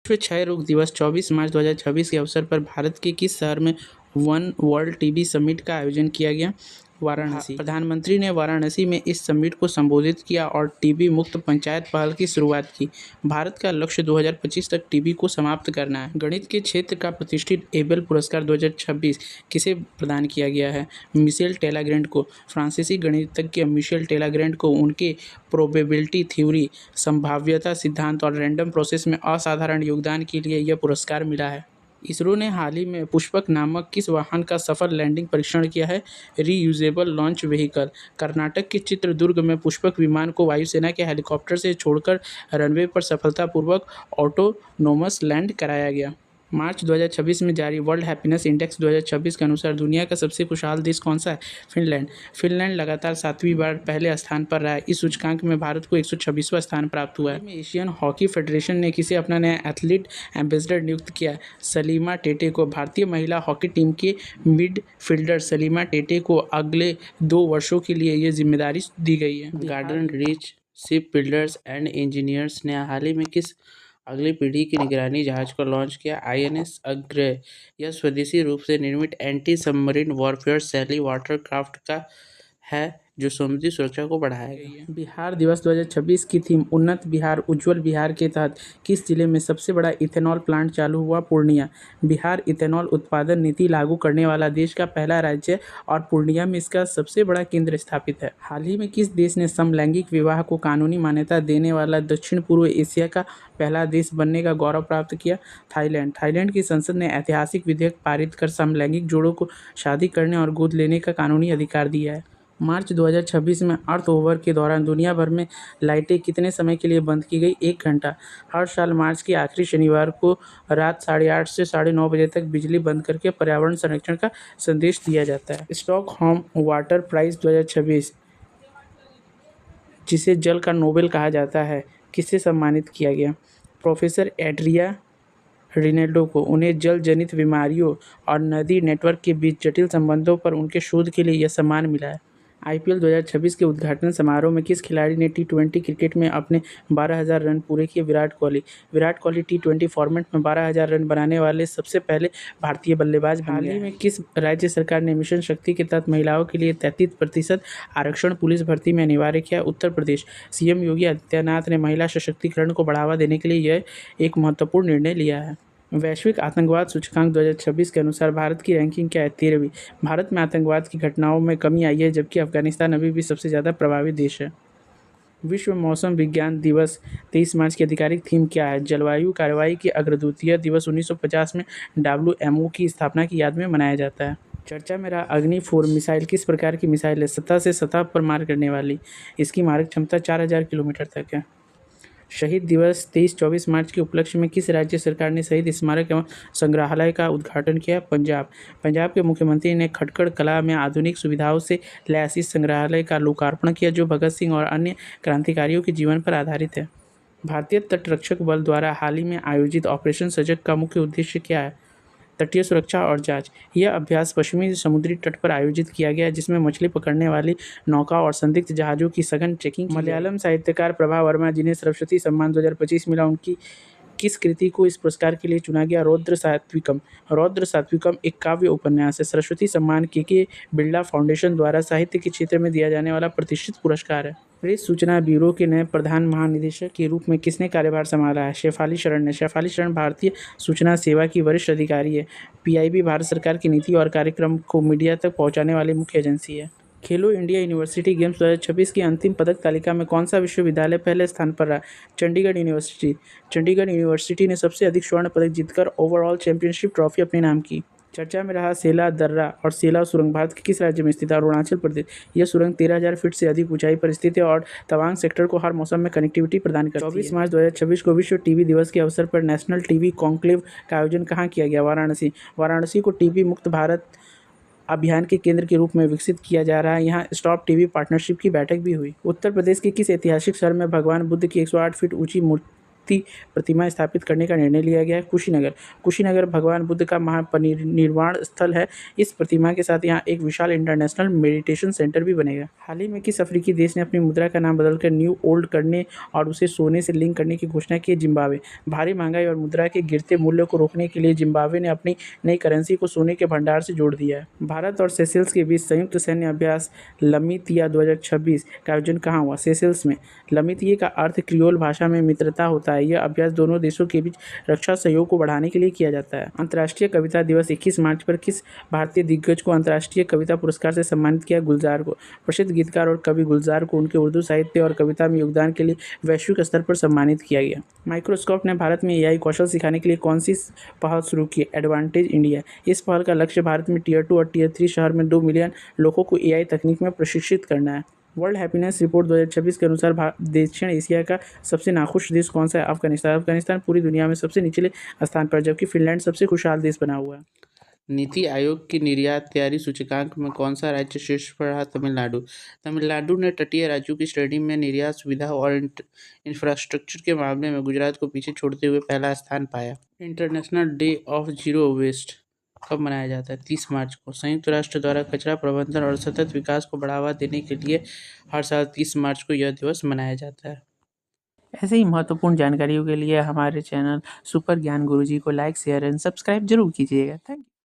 विश्व क्षय रोग दिवस 24 मार्च 2026 के अवसर पर भारत के किस शहर में वन वर्ल्ड टीबी समिट का आयोजन किया गया? वाराणसी। प्रधानमंत्री ने वाराणसी में इस समिट को संबोधित किया और टीबी मुक्त पंचायत पहल की शुरुआत की। भारत का लक्ष्य 2025 तक टीबी को समाप्त करना है। गणित के क्षेत्र का प्रतिष्ठित एबेल पुरस्कार 2026 किसे प्रदान किया गया है? मिशेल टेलाग्रैंड को। फ्रांसीसी गणितज्ञ मिशेल टेलाग्रैंड को उनके प्रोबेबिलिटी थ्योरी, संभाव्यता सिद्धांत और रैंडम प्रोसेस में असाधारण योगदान के लिए यह पुरस्कार मिला है। इसरो ने हाल ही में पुष्पक नामक किस वाहन का सफल लैंडिंग परीक्षण किया है? Reusable launch vehicle. कर्नाटक के चित्रदुर्ग में पुष्पक विमान को वायुसेना के हेलीकॉप्टर से छोड़कर रनवे पर सफलतापूर्वक ऑटोनोमस लैंड कराया गया। मार्च 2026 में जारी वर्ल्ड हैप्पीनेस इंडेक्स 2026 के अनुसार दुनिया का सबसे खुशहाल देश कौन सा है? फिनलैंड। फिनलैंड लगातार 7वीं बार पहले स्थान पर रहा है। इस सूचकांक में भारत को 126वां स्थान प्राप्त हुआ है। एशियन हॉकी फेडरेशन ने किसे अपना नया एथलीट एम्बेसडर नियुक्त किया? सलीमा टेटे को। भारतीय महिला हॉकी टीम के मिडफील्डर सलीमा टेटे को अगले 2 वर्षों के लिए ये जिम्मेदारी दी गई है। Garden reach ship builders and engineers ने हाल ही में किस अगली पीढ़ी की निगरानी जहाज को लॉन्च किया? आईएनएस अग्रय। यह स्वदेशी रूप से निर्मित एंटी सबमरीन वॉरफेयर शैली वाटरक्राफ्ट का है जो समुद्री सुरक्षा को बढ़ाएगा। बिहार दिवस 2026 की थीम उन्नत बिहार उज्ज्वल बिहार के तहत किस जिले में सबसे बड़ा इथेनॉल प्लांट चालू हुआ? पूर्णिया। बिहार इथेनॉल उत्पादन नीति लागू करने वाला देश का पहला राज्य और पूर्णिया में इसका सबसे बड़ा केंद्र स्थापित है। हाल ही में किस देश ने समलैंगिक विवाह को कानूनी मान्यता देने वाला दक्षिण पूर्व एशिया का पहला देश बनने का गौरव प्राप्त किया? थाईलैंड। थाईलैंड की संसद ने ऐतिहासिक विधेयक पारित कर समलैंगिक जोड़ों को शादी करने और गोद लेने का कानूनी अधिकार दिया है। मार्च 2026 में अर्थ ओवर के दौरान दुनिया भर में लाइटें कितने समय के लिए बंद की गई? 1 घंटा। हर साल मार्च के आखिरी शनिवार को रात 8:30 से 9:30 बजे तक बिजली बंद करके पर्यावरण संरक्षण का संदेश दिया जाता है। स्टॉकहोम वाटर प्राइज 2026, जिसे जल का नोबेल कहा जाता है, किससे सम्मानित किया गया? प्रोफेसर एड्रिया रिनेल्डो को। उन्हें जल जनित बीमारियों और नदी नेटवर्क के बीच जटिल संबंधों पर उनके शोध के लिए यह सम्मान मिला है। आईपीएल 2026 के उद्घाटन समारोह में किस खिलाड़ी ने टी20 क्रिकेट में अपने 12,000 रन पूरे किए? विराट कोहली। विराट कोहली टी20 फॉर्मेट में 12,000 रन बनाने वाले सबसे पहले भारतीय बल्लेबाज बन गए। हाल ही में किस राज्य सरकार ने मिशन शक्ति के तहत महिलाओं के लिए 33% आरक्षण पुलिस भर्ती में अनिवार्य किया? उत्तर प्रदेश। सीएम योगी आदित्यनाथ ने महिला सशक्तिकरण को बढ़ावा देने के लिए यह एक महत्वपूर्ण निर्णय लिया है। वैश्विक आतंकवाद सूचकांक 2026 के अनुसार भारत की रैंकिंग क्या है? 13वीं। भारत में आतंकवाद की घटनाओं में कमी आई है, जबकि अफगानिस्तान अभी भी सबसे ज़्यादा प्रभावित देश है। विश्व मौसम विज्ञान दिवस 23 मार्च की आधिकारिक थीम क्या है? जलवायु कार्रवाई के अग्रदूत। यह दिवस 1950 में WMO की स्थापना की याद में मनाया जाता है। चर्चा में रहा अग्नि 4 मिसाइल किस प्रकार की मिसाइल है? सतह से सतह पर मार करने वाली। इसकी मारक क्षमता 4000 किलोमीटर तक है। शहीद दिवस 23-24 मार्च के उपलक्ष्य में किस राज्य सरकार ने शहीद स्मारक एवं संग्रहालय का उद्घाटन किया? पंजाब। पंजाब के मुख्यमंत्री ने खटकड़ कला में आधुनिक सुविधाओं से लैस इस संग्रहालय का लोकार्पण किया, जो भगत सिंह और अन्य क्रांतिकारियों के जीवन पर आधारित है। भारतीय तटरक्षक बल द्वारा हाल ही में आयोजित ऑपरेशन सजग का मुख्य उद्देश्य क्या है? तटीय सुरक्षा और जांच। यह अभ्यास पश्चिमी समुद्री तट पर आयोजित किया गया, जिसमें मछली पकड़ने वाली नौका और संदिग्ध जहाज़ों की सघन चेकिंग। मलयालम साहित्यकार प्रभा वर्मा, जिन्हें सरस्वती सम्मान 2025 मिला, उनकी किस कृति को इस पुरस्कार के लिए चुना गया? रौद्र सात्विकम। रौद्र सात्विकम एक काव्य उपन्यास है। सरस्वती सम्मान के बिरला फाउंडेशन द्वारा साहित्य के क्षेत्र में दिया जाने वाला प्रतिष्ठित पुरस्कार है। प्रेस सूचना ब्यूरो के नए प्रधान महानिदेशक के रूप में किसने कार्यभार संभाला है? शेफाली शरण ने। शेफाली शरण भारतीय सूचना सेवा की वरिष्ठ अधिकारी है। पीआईबी भारत सरकार की नीति और कार्यक्रम को मीडिया तक पहुंचाने वाली मुख्य एजेंसी है। खेलो इंडिया यूनिवर्सिटी गेम्स 2026 की अंतिम पदक तालिका में कौन सा विश्वविद्यालय पहले स्थान पर रहा? चंडीगढ़ यूनिवर्सिटी। चंडीगढ़ यूनिवर्सिटी ने सबसे अधिक स्वर्ण पदक जीतकर ओवरऑल चैंपियनशिप ट्रॉफी अपने नाम की। चर्चा में रहा सेला दर्रा और सेला सुरंग भारत के किस राज्य में स्थित है? अरुणाचल प्रदेश। यह सुरंग 13,000 फीट से अधिक ऊंचाई पर स्थित है और तवांग सेक्टर को हर मौसम में कनेक्टिविटी प्रदान करती है। 24 मार्च 2026 को विश्व टीबी दिवस के अवसर पर नेशनल टीबी कॉन्क्लेव का आयोजन कहाँ किया गया? वाराणसी। वाराणसी को टीबी मुक्त भारत अभियान के केंद्र के रूप में विकसित किया जा रहा है। यहाँ स्टॉप टीबी पार्टनरशिप की बैठक भी हुई। उत्तर प्रदेश के किस ऐतिहासिक शहर में भगवान बुद्ध की 108 फीट ऊंची मूर्ति प्रतिमा स्थापित करने का निर्णय लिया गया है। कुशीनगर भगवान बुद्ध का महापरिनिर्वाण स्थल है। इस प्रतिमा के साथ यहाँ एक विशाल इंटरनेशनल मेडिटेशन सेंटर भी बनेगा। हाल ही में किस अफ्रीकी देश ने अपनी मुद्रा का नाम बदलकर न्यू ओल्ड करने और उसे सोने से लिंक करने की घोषणा की? जिम्बाब्वे। भारी महंगाई और मुद्रा के गिरते मूल्य को रोकने के लिए जिम्बाब्वे ने अपनी नई करेंसी को सोने के भंडार से जोड़ दिया है। भारत और सेशेल्स के बीच संयुक्त सैन्य अभ्यास लमितिया 2026 का आयोजन कहाँ हुआ? सेशेल्स में। लमितिये का अर्थ क्रियोल भाषा में मित्रता होता है। यह अभ्यास दोनों देशों के बीच रक्षा सहयोग को बढ़ाने के लिए किया जाता है। अंतर्राष्ट्रीय कविता दिवस 21 मार्च पर किस भारतीय दिग्गज को अंतर्राष्ट्रीय कविता पुरस्कार से सम्मानित किया? गुलजार को। प्रसिद्ध गीतकार और कवि गुलजार को उनके उर्दू साहित्य और कविता में योगदान के लिए वैश्विक स्तर पर सम्मानित किया गया। माइक्रोसॉफ्ट ने भारत में एआई कौशल सिखाने के लिए कौन सी पहल शुरू की? Advantage India. इस पहल का लक्ष्य भारत में टियर 2 और टियर 3 शहर में 2 मिलियन लोगों को एआई तकनीक में प्रशिक्षित करना है। वर्ल्ड हैप्पीनेस रिपोर्ट 2026 के अनुसार दक्षिण एशिया का सबसे नाखुश देश कौन सा है? अफगानिस्तान पूरी दुनिया में सबसे निचले स्थान पर, जबकि फिनलैंड सबसे खुशहाल देश बना हुआ है। नीति आयोग की निर्यात तैयारी सूचकांक में कौन सा राज्य शीर्ष पर रहा? तमिलनाडु। तमिलनाडु ने तटीय राज्यों की श्रेणी में निर्यात सुविधा और इंफ्रास्ट्रक्चर के मामले में गुजरात को पीछे छोड़ते हुए पहला स्थान पाया। International day of zero waste कब मनाया जाता है? 30 मार्च को। संयुक्त राष्ट्र द्वारा कचरा प्रबंधन और सतत विकास को बढ़ावा देने के लिए हर साल 30 मार्च को यह दिवस मनाया जाता है। ऐसे ही महत्वपूर्ण जानकारियों के लिए हमारे चैनल सुपर ज्ञान गुरुजी को लाइक, शेयर एंड सब्सक्राइब जरूर कीजिएगा। Thank you.